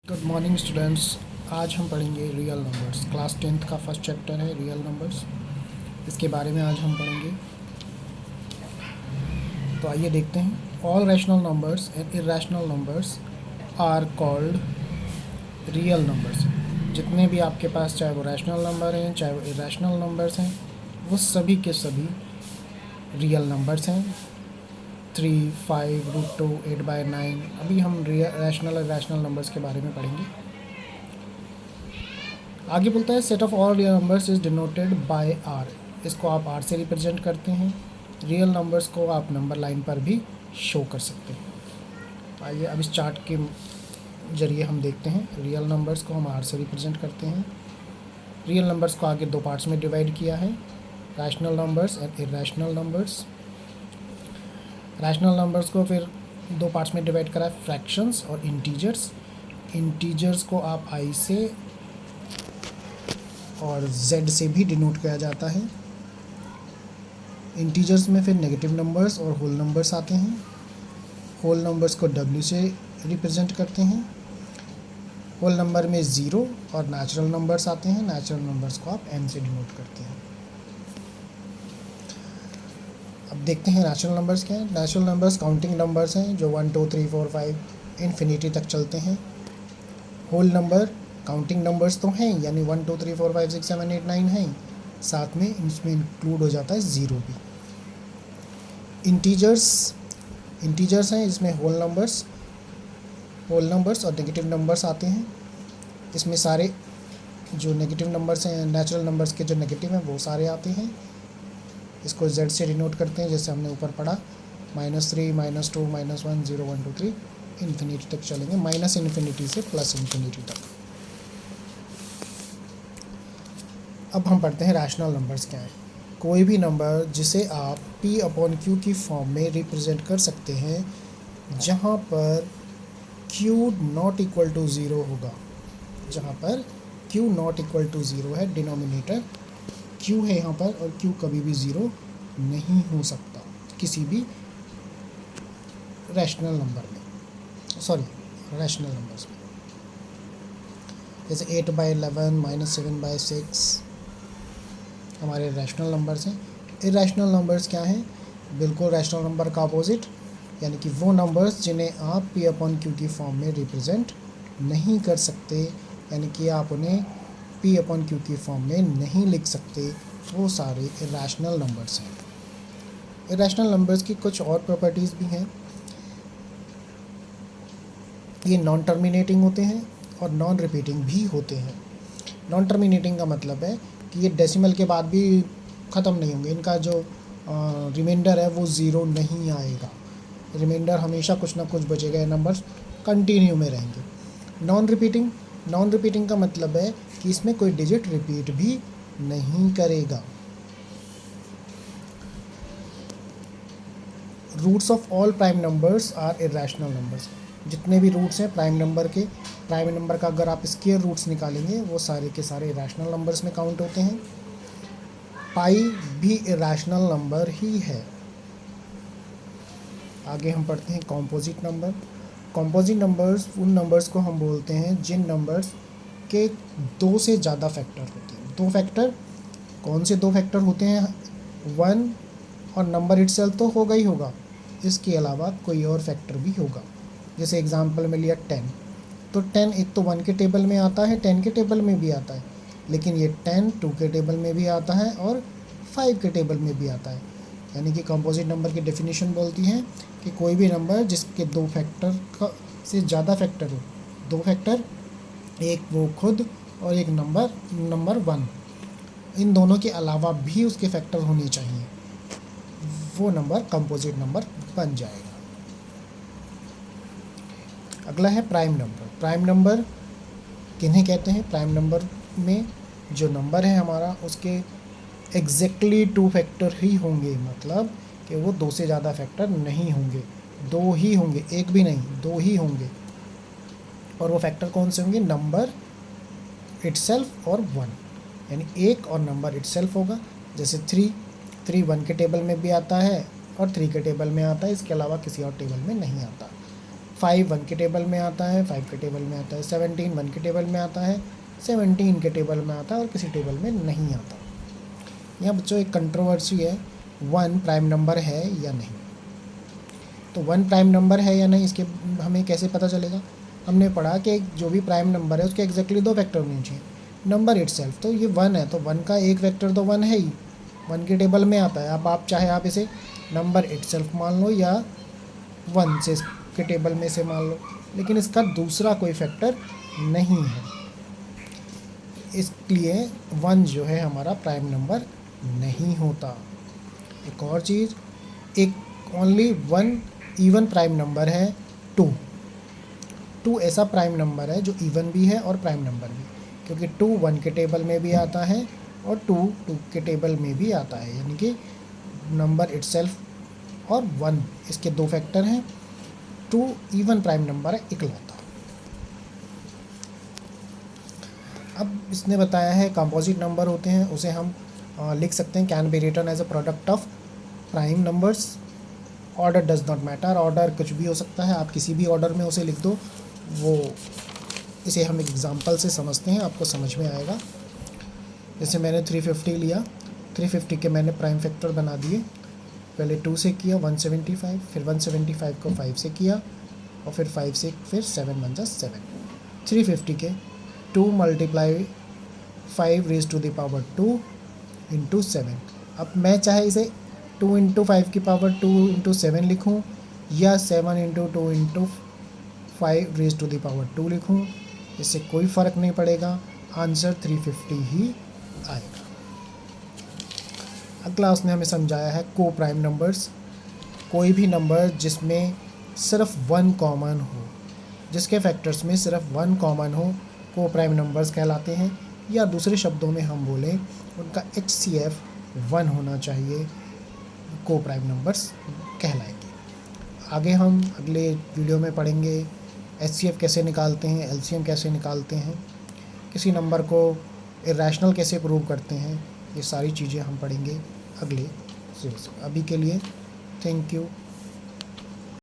Good morning students. आज हम पढ़ेंगे रियल नंबर्स। क्लास 10th का फर्स्ट चैप्टर है रियल नंबर्स। इसके बारे में आज हम पढ़ेंगे। तो आइए देखते हैं। All rational numbers and irrational numbers are called real numbers. जितने भी आपके पास, चाहे वो रैशनल नंबर हैं चाहे वो इरेशनल नंबर्स हैं, वो सभी के सभी रियल नंबर्स हैं। 3, 5, √2, 8/9। अभी हम रैशनल और इरेशनल नंबर्स के बारे में पढ़ेंगे। आगे बोलता है set of all real numbers is denoted by R. इसको आप आर से रिप्रेजेंट करते हैं। रियल नंबर्स को आप नंबर लाइन पर भी शो कर सकते हैं। आइए अब इस चार्ट के जरिए हम देखते हैं। रियल नंबर्स को हम आर से रिप्रेजेंट करते हैं। रियल नंबर्स को आगे दो पार्ट्स में डिवाइड किया है, rational numbers and irrational numbers. Rational numbers को फिर दो पार्ट्स में डिवाइड करा है, फ्रैक्शंस और इंटीजर्स। इंटीजर्स को आप आई से और z से भी डिनोट किया जाता है। इंटीजर्स में फिर नेगेटिव नंबर्स और होल नंबर्स आते हैं। होल नंबर्स को w से रिप्रेजेंट करते हैं। होल नंबर में ज़ीरो और नेचुरल नंबर्स आते हैं। नेचुरल नंबर्स को आप n से डिनोट करते हैं। अब देखते हैं नेचुरल नंबर्स क्या हैं। नेचुरल नंबर्स काउंटिंग नंबर्स हैं जो 1, 2, 3, 4, 5 इन्फिनिटी तक चलते हैं। होल नंबर काउंटिंग नंबर्स तो हैं, यानी 1, 2, 3, 4, 5, 6, 7, 8, 9 हैं, साथ में इसमें इंक्लूड हो जाता है ज़ीरो भी। इंटीजर्स हैं, इसमें होल नंबर्स और नेगेटिव नंबर्स आते हैं। इसमें सारे जो नेगेटिव नंबर्स हैं, नेचुरल नंबर्स के जो नेगेटिव हैं वो सारे आते हैं। इसको z से डिनोट करते हैं, जैसे हमने ऊपर पढ़ा, -3, -2, -1, 0, 1, 2, 3 इन्फिनिटी तक चलेंगे, माइनस इन्फिनिटी से प्लस इन्फिनिटी तक। अब हम पढ़ते हैं रैशनल नंबर्स क्या है। कोई भी नंबर जिसे आप p/q की फॉर्म में रिप्रेजेंट कर सकते हैं, जहाँ पर q not equal to zero होगा। जहाँ पर q not equal to zero है, डिनोमिनेटर q है यहाँ पर, और q कभी भी ज़ीरो नहीं हो सकता किसी भी रैशनल नंबर्स में। जैसे 8/11, -7/6 हमारे रैशनल नंबर्स हैं। इरेशनल नंबर्स क्या हैं? बिल्कुल रैशनल नंबर का अपोजिट, यानी कि वो नंबर्स जिन्हें आप p/q की फॉर्म में रिप्रेजेंट नहीं कर सकते, यानी कि आप उन्हें p/q की फॉर्म में नहीं लिख सकते, वो सारे इरेशनल नंबर्स हैं। इरेशनल नंबर्स की कुछ और प्रॉपर्टीज़ भी हैं। ये नॉन टर्मिनेटिंग होते हैं और नॉन रिपीटिंग भी होते हैं। नॉन टर्मिनेटिंग का मतलब है कि ये डेसिमल के बाद भी ख़त्म नहीं होंगे, इनका जो रिमाइंडर है वो ज़ीरो नहीं आएगा। रिमाइंडर हमेशा कुछ ना कुछ बचेगा, ये नंबर कंटिन्यू में रहेंगे। नॉन रिपीटिंग का मतलब है कि इसमें कोई डिजिट रिपीट भी नहीं करेगा। Roots of all prime numbers are irrational numbers. जितने भी रूट्स हैं प्राइम नंबर का अगर आप स्क्वायर रूट्स निकालेंगे, वो सारे के सारे इरेशनल नंबर्स में काउंट होते हैं। पाई भी इरेशनल नंबर ही है। आगे हम पढ़ते हैं कॉम्पोजिट नंबर। कॉम्पोजिट नंबर्स उन नंबर्स को हम बोलते हैं जिन नंबर्स के दो से ज़्यादा फैक्टर होते हैं। दो फैक्टर, कौन से दो फैक्टर होते हैं? 1 और नंबर इटसेल्फ तो होगा ही होगा, इसके अलावा कोई और फैक्टर भी होगा। जैसे एग्जांपल में लिया 10, तो 10 एक तो 1 के टेबल में आता है, 10 के टेबल में भी आता है, लेकिन ये 10 2 के टेबल में भी आता है और 5 के टेबल में भी आता है। यानी कि कंपोजिट नंबर की डेफिनेशन बोलती है कि कोई भी नंबर जिसके दो फैक्टर से ज़्यादा फैक्टर हो, दो फैक्टर, एक वो खुद और एक नंबर 1, इन दोनों के अलावा भी उसके फैक्टर होने चाहिए, वो नंबर कंपोजिट नंबर बन जाएगा। अगला है प्राइम नंबर। प्राइम नंबर किन्हें कहते हैं? प्राइम नंबर में जो नंबर है हमारा, उसके एग्जैक्टली 2 फैक्टर ही होंगे, मतलब कि वो 2 से ज़्यादा फैक्टर नहीं होंगे, 2 ही होंगे, एक भी नहीं, 2 ही होंगे। और वो फैक्टर कौन से होंगे? नंबर इटसेल्फ और 1, यानी एक और नंबर इटसेल्फ होगा। जैसे 3 1 के टेबल में भी आता है और 3 के टेबल में आता है, इसके अलावा किसी और टेबल में नहीं आता। 5 1 के टेबल में आता है, 5 के टेबल में आता है, 17 1 के टेबल में आता है, 17 के टेबल में आता है और किसी टेबल में नहीं आता। यहाँ बच्चों एक कंट्रोवर्सी है, 1 प्राइम नंबर है या नहीं। तो 1 प्राइम नंबर है या नहीं इसके हमें कैसे पता चलेगा? हमने पढ़ा कि जो भी प्राइम नंबर है उसके एग्जैक्टली 2 फैक्टर होने चाहिए। नंबर इटसेल्फ तो ये 1 है, तो 1 का एक वेक्टर तो 1 है ही, 1 के टेबल में आता है। अब आप चाहे आप इसे नंबर इटसेल्फ मान लो या 1 से के टेबल में से मान लो, लेकिन इसका दूसरा कोई फैक्टर नहीं है, इसलिए 1 जो है हमारा प्राइम नंबर नहीं होता। एक और चीज़, एक ओनली 1 इवन प्राइम नंबर है 2। 2 ऐसा प्राइम नंबर है जो इवन भी है और प्राइम नंबर भी, क्योंकि 2 1 के टेबल में भी आता है और 2 2 के टेबल में भी आता है, यानी कि नंबर इटसेल्फ और 1 इसके 2 फैक्टर हैं। 2 इवन प्राइम नंबर है इकलौता। अब इसने बताया है कंपोजिट नंबर होते हैं, उसे हम लिख सकते हैं can be written as a product of prime numbers. Order does not matter, order कुछ भी हो सकता है, आप किसी भी ऑर्डर में उसे लिख दो। वो इसे हम एक एग्जांपल से समझते हैं, आपको समझ में आएगा। जैसे मैंने 350 लिया, 350 के मैंने प्राइम फैक्टर बना दिए। पहले 2 से किया 175, फिर 175 को 5 से किया और फिर 5 से फिर 7 1 7। 350 के 2 × 5 रेज़ टू द पावर 2 × 7। अब मैं चाहे इसे 2 × 5 की पावर 2 × 7 लिखूं या 7 × 2 × 5 रेज़ टू द पावर 2 लिखूं, इससे कोई फ़र्क नहीं पड़ेगा, आंसर 350 ही आएगा। अगला उसने हमें समझाया है को प्राइम नंबर्स। कोई भी नंबर जिसमें सिर्फ 1 कॉमन हो, जिसके फैक्टर्स में सिर्फ 1 कॉमन हो, को प्राइम नंबर्स कहलाते हैं, या दूसरे शब्दों में हम बोलें उनका HCF 1 होना चाहिए, को प्राइम नंबर्स कहलाएंगे। आगे हम अगले वीडियो में पढ़ेंगे HCF कैसे निकालते हैं, LCM कैसे निकालते हैं, किसी नंबर को इरेशनल कैसे प्रूव करते हैं, ये सारी चीज़ें हम पढ़ेंगे अगले सीरीज़। अभी के लिए थैंक यू।